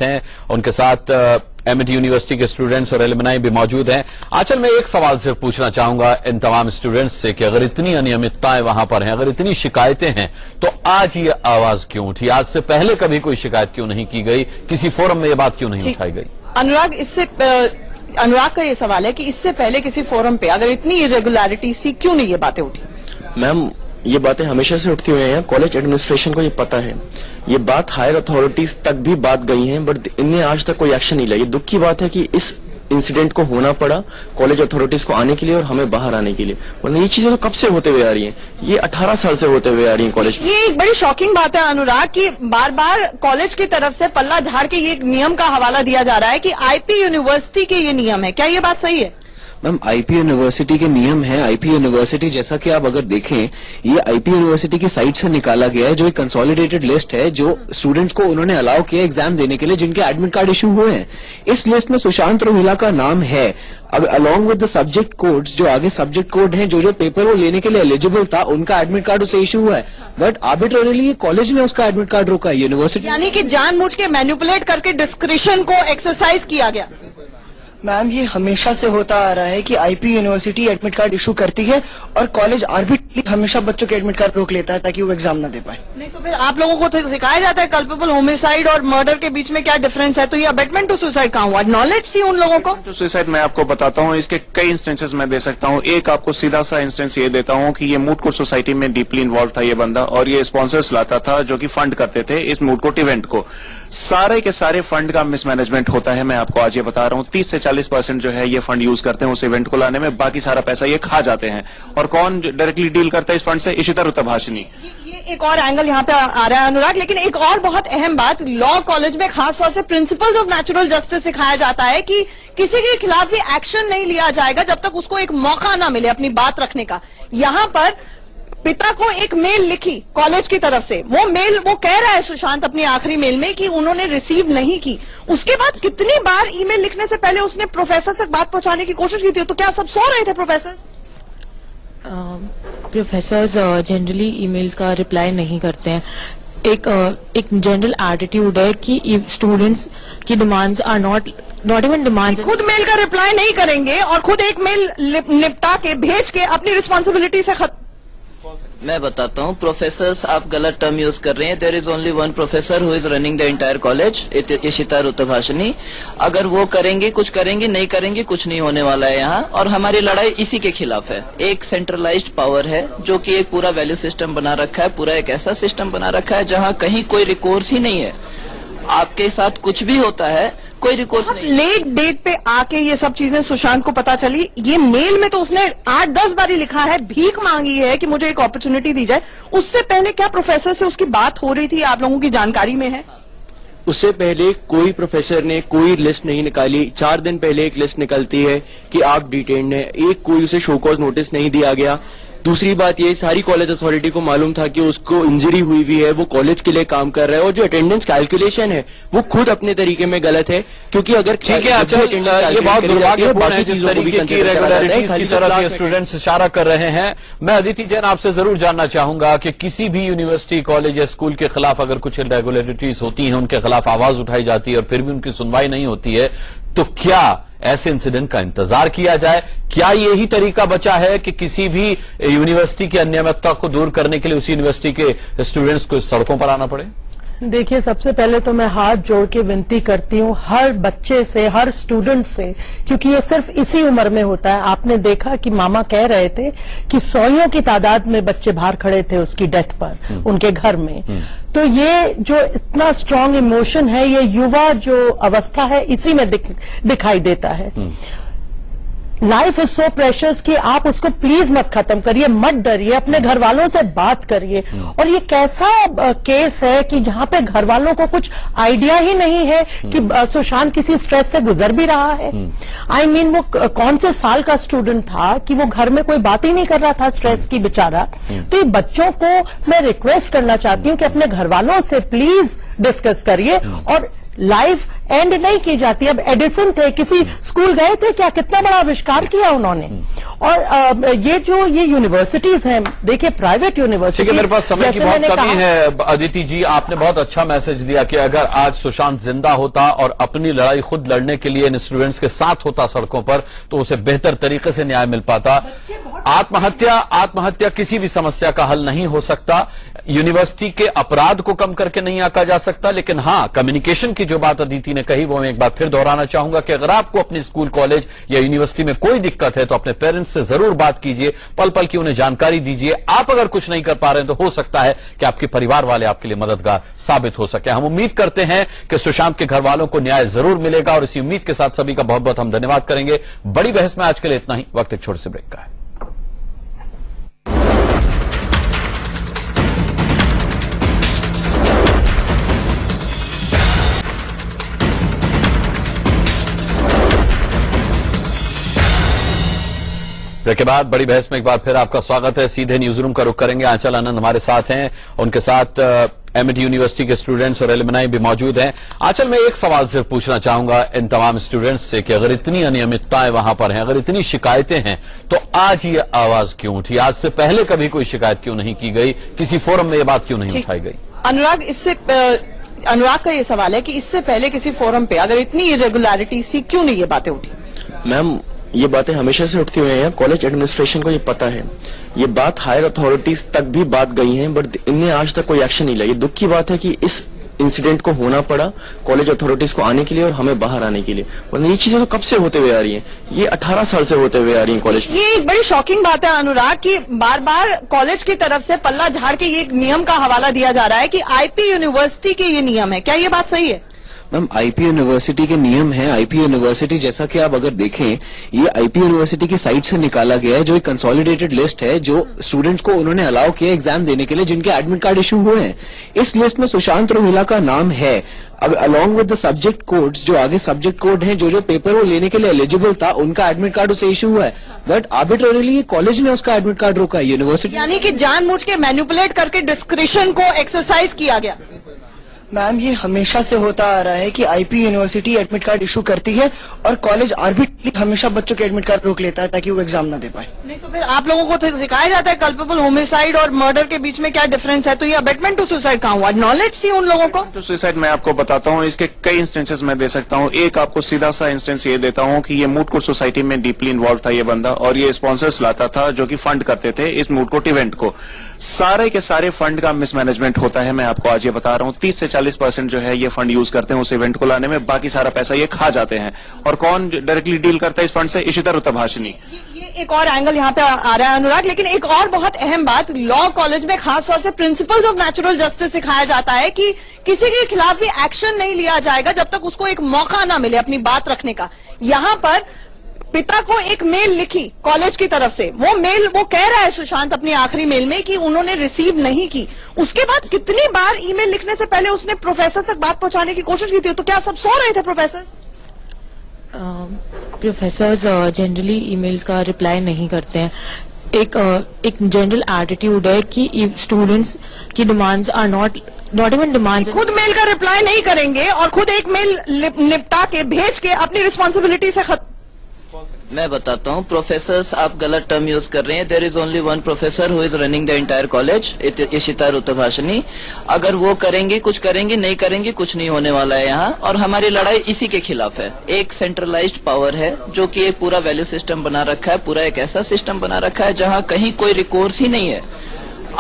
हैं उनके साथ एमिटी यूनिवर्सिटी के स्टूडेंट्स और एलुमनाई भी मौजूद हैं। आचल, मैं एक सवाल सिर्फ पूछना चाहूंगा इन तमाम स्टूडेंट्स से कि अगर इतनी अनियमितताएं वहां पर हैं, अगर इतनी शिकायतें हैं, तो आज ये आवाज क्यों उठी? आज से पहले कभी कोई शिकायत क्यों नहीं की गई? किसी फोरम में ये बात क्यों नहीं उठाई गई? अनुराग का ये सवाल है कि इससे पहले किसी फोरम पे अगर इतनी इरेगुलरिटीज थी, क्यों नहीं ये बातें उठी? मैम, ये बातें हमेशा से उठती हुई हैं। कॉलेज एडमिनिस्ट्रेशन को ये पता है, ये बात हायर अथॉरिटीज तक भी बात गई है, बट इनने आज तक कोई एक्शन नहीं लिया। दुख की बात है कि इस इंसिडेंट को होना पड़ा कॉलेज अथॉरिटीज को आने के लिए और हमें बाहर आने के लिए, वरना ये चीजें तो कब से होते हुए आ रही हैं, ये 18 साल से होते हुए आ रही हैं कॉलेज। ये एक बड़ी शॉकिंग बात है अनुराग कि बार बार कॉलेज की तरफ से पल्ला झाड़ के ये नियम का हवाला दिया जा रहा है कि आईपी यूनिवर्सिटी के ये नियम है। क्या ये बात सही है? मैम, आईपी यूनिवर्सिटी के नियम है। आईपी यूनिवर्सिटी, जैसा कि आप अगर देखें, ये आईपी यूनिवर्सिटी की साइट से निकाला गया है, जो एक कंसोलिडेटेड लिस्ट है जो स्टूडेंट्स को उन्होंने अलाउ किया एग्जाम देने के लिए जिनके एडमिट कार्ड इशू हुए हैं। इस लिस्ट में सुशांत रोहिला का नाम है, along with the subject codes. जो आगे सब्जेक्ट कोड हैं, जो पेपर वो लेने के लिए एलिजिबल था, उनका एडमिट कार्ड उसे इशू हुआ है, बट आर्बिट्रेरीली कॉलेज ने उसका एडमिट कार्ड रोका है, यूनिवर्सिटी। यानी कि जानबूझ के मैनिपुलेट करके डिस्क्रिशन को एक्सरसाइज किया गया। मैम, ये हमेशा से होता आ रहा है कि IP university admit card issue करती है और कॉलेज आर्बिट्रली हमेशा बच्चों के एडमिट कार्ड रोक लेता है ताकि वो एग्जाम ना दे पाए। नहीं तो फिर आप लोगों को तो सिखाया जाता है कल्पेबल होमिसाइड और मर्डर के बीच में क्या डिफरेंस है, तो ये अबेटमेंट टू सुसाइड कहाँ हुआ? नॉलेज थी उन लोगों को? टू सुसाइड मैं आपको बताता हूँ, इसके कई इंस्टेंसेस मैं दे सकता हूँ। एक आपको सीधा सा इंस्टेंस ये देता हूँ कि ये मूड कोर्ट सोसाइटी में डीपली इन्वॉल्व था ये बंदा, और ये स्पॉन्सर्स लाता था जो कि फंड करते थे इस मूड कोर्ट इवेंट को। सारे के सारे फंड का मिसमैनेजमेंट होता है, मैं आपको आज ये बता रहा हूँ। 30 से 40% जो है ये फंड यूज करते हैं उस इवेंट को लाने में, बाकी सारा पैसा ये खा जाते हैं। और कौन डायरेक्टली डील करता है इस फंड से? इशिता रुतभाषिनी। ये एक और एंगल यहाँ पे आ रहा है अनुराग, लेकिन एक और बहुत अहम बात, लॉ कॉलेज में खास तौर से प्रिंसिपल्स ऑफ नेचुरल जस्टिस सिखाया जाता है कि किसी के खिलाफ भी एक्शन नहीं लिया जाएगा जब तक उसको एक मौका ना मिले अपनी बात रखने का। यहाँ पर पिता को एक मेल लिखी कॉलेज की तरफ से, वो मेल वो कह रहा है सुशांत अपनी आखिरी मेल में कि उन्होंने रिसीव नहीं की। उसके बाद कितनी बार ईमेल लिखने से पहले उसने प्रोफेसर तक बात पहुंचाने की कोशिश की थी? तो क्या सब सो रहे थे प्रोफेसर? प्रोफेसर्स जनरली ईमेल्स का रिप्लाई नहीं करते हैं। एक जनरल एटीट्यूड है कि स्टूडेंट्स की demands are not even demands. खुद मेल का रिप्लाई नहीं करेंगे और खुद एक मेल निपटा के भेज के अपनी रिस्पॉन्सिबिलिटी से मैं बताता हूँ, प्रोफेसर्स आप गलत टर्म यूज कर रहे हैं। There is only one professor who is running the entire college, Ishita Rutbhashini. अगर वो करेंगे कुछ करेंगे, नहीं करेंगे कुछ नहीं होने वाला है यहाँ। और हमारी लड़ाई इसी के खिलाफ है। एक सेंट्रलाइज्ड पावर है जो कि एक पूरा वैल्यू सिस्टम बना रखा है, पूरा एक ऐसा सिस्टम बना रखा है जहाँ कहीं कोई रिकोर्स ही नहीं है। आपके साथ कुछ भी होता है, कोई रिकोर्स नहीं। लेट डेट पे आके ये सब चीजें सुशांत को पता चली। ये मेल में तो उसने 8-10 बार ही लिखा है, भीख मांगी है कि मुझे एक अपॉर्चुनिटी दी जाए। उससे पहले क्या प्रोफेसर से उसकी बात हो रही थी? आप लोगों की जानकारी में है? उससे पहले कोई प्रोफेसर ने कोई लिस्ट नहीं निकाली। 4 दिन पहले एक लिस्ट निकलती है कि आप डिटेन्ड है, एक कोई उसे शो कॉज नोटिस नहीं दिया गया। दूसरी बात ये, सारी कॉलेज अथॉरिटी को मालूम था कि उसको इंजरी हुई हुई है, वो कॉलेज के लिए काम कर रहा है, और जो अटेंडेंस कैलकुलेशन है वो खुद अपने तरीके में गलत है, क्योंकि अगर ठीक है ये बहुत दुर्भाग्यपूर्ण है जिस तरीके की रेगुलरिटीज की तरफ ये स्टूडेंट्स इशारा कर रहे हैं। मैं अदिति जैन आपसे जरूर जानना चाहूंगा कि किसी भी यूनिवर्सिटी, कॉलेज या स्कूल के खिलाफ अगर कुछ इरेगुलरिटीज होती हैं, उनके खिलाफ आवाज उठाई जाती है और फिर भी उनकी सुनवाई नहीं होती है, तो क्या ऐसे इंसिडेंट का इंतजार किया जाए? क्या यही तरीका बचा है कि किसी भी यूनिवर्सिटी की अनियमितता को दूर करने के लिए उसी यूनिवर्सिटी के स्टूडेंट्स को सड़कों पर आना पड़े? देखिए, सबसे पहले तो मैं हाथ जोड़ के विनती करती हूँ हर बच्चे से, हर स्टूडेंट से, क्योंकि ये सिर्फ इसी उम्र में होता है। आपने देखा कि मामा कह रहे थे कि 100 की तादाद में बच्चे बाहर खड़े थे उसकी डेथ पर उनके घर में। तो ये जो इतना स्ट्रांग इमोशन है, ये युवा जो अवस्था है, इसी में दिखाई देता है। लाइफ इज सो प्रेशियस कि आप उसको प्लीज मत खत्म करिए, मत डरिए, अपने घर वालों से बात करिए। और ये कैसा केस है कि जहां पे घर वालों को कुछ आइडिया ही नहीं है कि सुशांत किसी स्ट्रेस से गुजर भी रहा है। आई मीन वो कौन से साल का स्टूडेंट था कि वो घर में कोई बात ही नहीं कर रहा था स्ट्रेस की, बेचारा। तो ये बच्चों को मैं रिक्वेस्ट करना चाहती हूँ कि अपने घर वालों से प्लीज डिस्कस करिए। और लाइफ एंड नहीं की जाती। अब एडिसन थे, किसी स्कूल गए थे क्या, कितना बड़ा आविष्कार किया उन्होंने। और ये यूनिवर्सिटीज हैं, देखिए प्राइवेट यूनिवर्सिटीज। मेरे पास समय की बहुत कमी है अदिति जी, आपने बहुत अच्छा मैसेज दिया कि अगर आज सुशांत जिंदा होता और अपनी लड़ाई खुद लड़ने के लिए इन स्टूडेंट्स के साथ होता सड़कों पर, तो उसे बेहतर तरीके से न्याय मिल पाता। आत्महत्या किसी भी समस्या का हल नहीं हो सकता, यूनिवर्सिटी के अपराध को कम करके नहीं आंका जा सकता, लेकिन हां, कम्युनिकेशन की जो बात अदिति ने कही वो मैं एक बार फिर दोहराना चाहूंगा कि अगर आपको अपने स्कूल, कॉलेज या यूनिवर्सिटी में कोई दिक्कत है तो अपने पेरेंट्स से जरूर बात कीजिए, पल पल की उन्हें जानकारी दीजिए। आप अगर कुछ नहीं कर पा रहे हैं तो हो सकता है कि आपके परिवार वाले आपके लिए मददगार साबित हो सके। हम उम्मीद करते हैं कि सुशांत के घर वालों को न्याय जरूर मिलेगा और इसी उम्मीद के साथ सभी का बहुत बहुत हम धन्यवाद करेंगे। बड़ी बहस में आज के लिए इतना ही, वक्त एक छोटे से ब्रेक का है। ब्रेक के बाद बड़ी बहस में एक बार फिर आपका स्वागत है। सीधे न्यूज रूम का रुख करेंगे। आंचल आनंद हमारे साथ हैं, उनके साथ एमआईटी यूनिवर्सिटी के स्टूडेंट्स और एलुमनाई भी मौजूद हैं। आंचल, मैं एक सवाल सिर्फ पूछना चाहूंगा इन तमाम स्टूडेंट्स से कि अगर इतनी अनियमितताएं वहां पर हैं, अगर इतनी शिकायतें हैं, तो आज ये आवाज क्यों उठी? आज से पहले कभी कोई शिकायत क्यों नहीं की गई? किसी फोरम में ये बात क्यों नहीं उठाई गई? अनुराग का ये सवाल है कि इससे पहले किसी फोरम पे अगर इतनी इरेगुलरिटीज थी, क्यों नहीं ये बातें उठी? मैम, ये बातें हमेशा से उठती हुई हैं, कॉलेज एडमिनिस्ट्रेशन को ये पता है। ये बात हायर अथॉरिटीज तक भी बात गई है, बट इनने आज तक कोई एक्शन नहीं लिया। ये दुख की बात है कि इस इंसिडेंट को होना पड़ा कॉलेज अथॉरिटीज को आने के लिए और हमें बाहर आने के लिए, वरना ये चीजें तो कब से होते हुए आ रही हैं, ये 18 साल से होते हुए आ रही हैं कॉलेज। ये एक बड़ी शॉकिंग बात है अनुराग कि बार बार कॉलेज की तरफ से पल्ला झाड़ के ये एक नियम का हवाला दिया जा रहा है कि आईपी यूनिवर्सिटी के ये नियम है। क्या ये बात सही है? मैम, आईपी यूनिवर्सिटी के नियम है। आईपी यूनिवर्सिटी जैसा कि आप अगर देखें, ये आईपी यूनिवर्सिटी की साइट से निकाला गया है, जो एक कंसोलिडेटेड लिस्ट है जो स्टूडेंट्स को उन्होंने अलाउ किया एग्जाम देने के लिए जिनके एडमिट कार्ड इशू हुए हैं। इस लिस्ट में सुशांत रोहिला का नाम है, along with the subject codes. जो आगे सब्जेक्ट कोड है, जो पेपर वो लेने के लिए एलिजिबल था, उनका एडमिट कार्ड उसे इशू हुआ है, बट आर्बिट्रेरीली कॉलेज ने उसका एडमिट कार्ड रोका है। यूनिवर्सिटी यानी कि जानबूझ के मैनिपुलेट करके डिस्क्रिशन को एक्सरसाइज किया गया। मैम, ये हमेशा से होता आ रहा है कि IP university admit card issue करती है और कॉलेज आर्बिट्रली हमेशा बच्चों के एडमिट कार्ड रोक लेता है ताकि वो एग्जाम ना दे पाए। नहीं तो फिर आप लोगों को तो सिखाया जाता है कल्पेबल होमिसाइड और मर्डर के बीच में क्या डिफरेंस है, तो ये अबेटमेंट टू सुसाइड कहाँ हुआ? नॉलेज थी उन लोगों को टू सुसाइड। मैं आपको बताता हूँ, इसके कई इंस्टेंसेस मैं दे सकता हूँ। एक आपको सीधा सा इंस्टेंस ये देता हूँ कि ये मूड कोर्ट सोसाइटी में डीपली इन्वॉल्व था ये बंदा, और ये स्पॉन्सर्स लाता था जो कि फंड करते थे इस मूड कोर्ट इवेंट को। सारे के सारे फंड का मिसमैनेजमेंट होता है, मैं आपको आज ये बता रहा हूँ। 30 से 40% जो है ये फंड यूज करते हैं उस इवेंट को लाने में, बाकी सारा पैसा ये खा जाते हैं। और कौन डायरेक्टली डील करता है इस फंड से? इशिता रुतभाषिनी। ये एक और एंगल यहाँ पे आ रहा है अनुराग, लेकिन एक और बहुत अहम बात, लॉ कॉलेज में खास तौर से प्रिंसिपल्स ऑफ नेचुरल जस्टिस सिखाया जाता है कि किसी के खिलाफ भी एक्शन नहीं लिया जाएगा जब तक उसको एक मौका ना मिले अपनी बात रखने का। यहाँ पर पिता को एक मेल लिखी कॉलेज की तरफ से, वो मेल वो कह रहा है सुशांत अपनी आखिरी मेल में कि उन्होंने रिसीव नहीं की। उसके बाद कितनी बार ईमेल लिखने से पहले उसने प्रोफेसर तक बात पहुंचाने की कोशिश की थी, तो क्या सब सो रहे थे प्रोफेसर? प्रोफेसर्स जनरली ईमेल्स का रिप्लाई नहीं करते हैं। एक जनरल एटीट्यूड है कि स्टूडेंट्स की demands are not even demands. खुद मेल का रिप्लाई नहीं करेंगे और खुद एक मेल निपटा के भेज के अपनी रिस्पॉन्सिबिलिटी से मैं बताता हूँ, प्रोफेसर्स आप गलत टर्म यूज कर रहे हैं। There is only one professor who is running the entire college, Ishita Rutbhashini. अगर वो करेंगे कुछ करेंगे, नहीं करेंगे कुछ नहीं होने वाला है यहाँ। और हमारी लड़ाई इसी के खिलाफ है। एक सेंट्रलाइज्ड पावर है जो कि एक पूरा वैल्यू सिस्टम बना रखा है, पूरा एक ऐसा सिस्टम बना रखा है जहाँ कहीं कोई रिकोर्स ही नहीं है।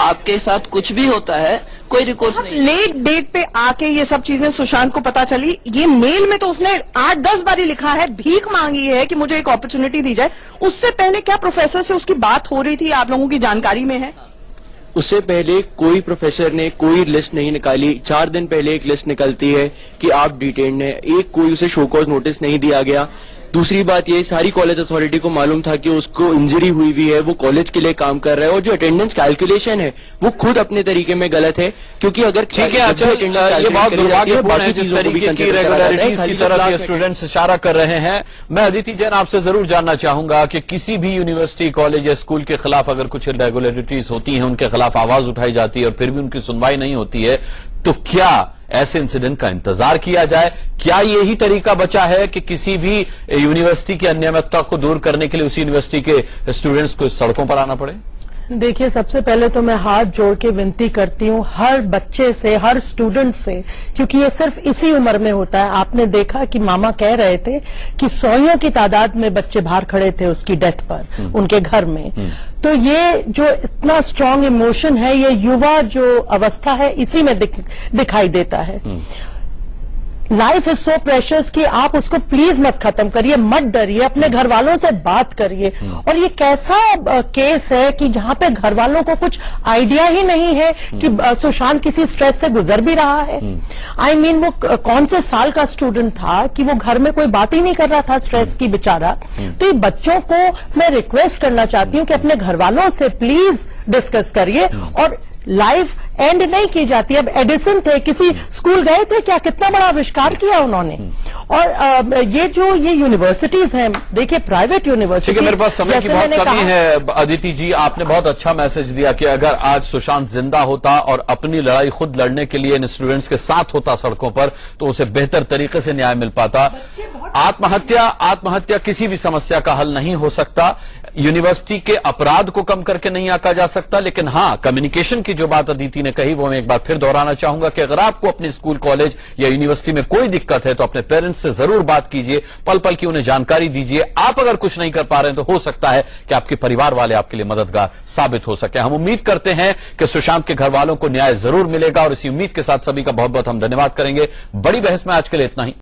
आपके साथ कुछ भी होता है, कोई रिकोर्स नहीं। लेट डेट पे आके ये सब चीजें सुशांत को पता चली। ये मेल में तो उसने 8-10 बार ही लिखा है, भीख मांगी है कि मुझे एक अपॉर्चुनिटी दी जाए। उससे पहले क्या प्रोफेसर से उसकी बात हो रही थी, आप लोगों की जानकारी में है? उससे पहले कोई प्रोफेसर ने कोई लिस्ट नहीं निकाली। 4 दिन पहले एक लिस्ट निकलती है कि आप डिटेन्ड हैं, एक कोई उसे शो कॉज नोटिस नहीं दिया गया। दूसरी बात ये, सारी कॉलेज अथॉरिटी को मालूम था कि उसको इंजरी हुई हुई है, वो कॉलेज के लिए काम कर रहा है, और जो अटेंडेंस कैलकुलेशन है वो खुद अपने तरीके में गलत है। क्योंकि अगर ठीक है, ये बहुत दुर्भाग्यपूर्ण है जिस तरीके की रेगुलरिटीज की तरफ ये स्टूडेंट्स इशारा कर रहे हैं। मैं अदिति जैन आपसे जरूर जानना चाहूंगा कि किसी भी यूनिवर्सिटी, कॉलेज या स्कूल के खिलाफ अगर कुछ इरेगुलरिटीज होती हैं, उनके खिलाफ आवाज उठाई जाती है और फिर भी उनकी सुनवाई नहीं होती है, तो क्या ऐसे इंसिडेंट का इंतजार किया जाए? क्या यही तरीका बचा है कि किसी भी यूनिवर्सिटी की अनियमितता को दूर करने के लिए उसी यूनिवर्सिटी के स्टूडेंट्स को सड़कों पर आना पड़े? देखिए, सबसे पहले तो मैं हाथ जोड़ के विनती करती हूँ हर बच्चे से, हर स्टूडेंट से, क्योंकि ये सिर्फ इसी उम्र में होता है। आपने देखा कि मामा कह रहे थे कि सौयों की तादाद में बच्चे बाहर खड़े थे उसकी डेथ पर, उनके घर में। तो ये जो इतना स्ट्रांग इमोशन है, ये युवा जो अवस्था है, इसी में दिखाई देता है। लाइफ इज सो प्रेशियस कि आप उसको प्लीज मत खत्म करिए, मत डरिए, अपने घर वालों से बात करिए। और ये कैसा केस है कि जहां पे घर वालों को कुछ आइडिया ही नहीं है कि सुशांत किसी स्ट्रेस से गुजर भी रहा है। आई मीन, वो कौन से साल का स्टूडेंट था कि वो घर में कोई बात ही नहीं कर रहा था स्ट्रेस की, बेचारा। तो ये बच्चों को मैं रिक्वेस्ट करना चाहती हूँ कि अपने घर वालों से प्लीज डिस्कस करिए। और लाइफ एंड नहीं की जाती। अब एडिसन थे, किसी स्कूल गए थे क्या, कितना बड़ा आविष्कार किया उन्होंने। और ये यूनिवर्सिटीज हैं, देखिए प्राइवेट यूनिवर्सिटीज। मेरे पास समय की बहुत कमी है अदिति जी, आपने बहुत अच्छा मैसेज दिया कि अगर आज सुशांत जिंदा होता और अपनी लड़ाई खुद लड़ने के लिए इन स्टूडेंट्स के साथ होता सड़कों पर, तो उसे बेहतर तरीके से न्याय मिल पाता। आत्महत्या किसी भी समस्या का हल नहीं हो सकता। यूनिवर्सिटी के अपराध को कम करके नहीं आंका जा सकता, लेकिन हां, कम्युनिकेशन की जो बात अदिति ने कही वो मैं एक बार फिर दोहराना चाहूंगा कि अगर आपको अपने स्कूल, कॉलेज या यूनिवर्सिटी में कोई दिक्कत है तो अपने पेरेंट्स से जरूर बात कीजिए, पल पल की उन्हें जानकारी दीजिए। आप अगर कुछ नहीं कर पा रहे हैं तो हो सकता है कि आपके परिवार वाले आपके लिए मददगार साबित हो सके। हम उम्मीद करते हैं कि सुशांत के घर वालों को न्याय जरूर मिलेगा और इसी उम्मीद के साथ सभी का बहुत बहुत हम धन्यवाद करेंगे। बड़ी बहस में आज के लिए इतना ही।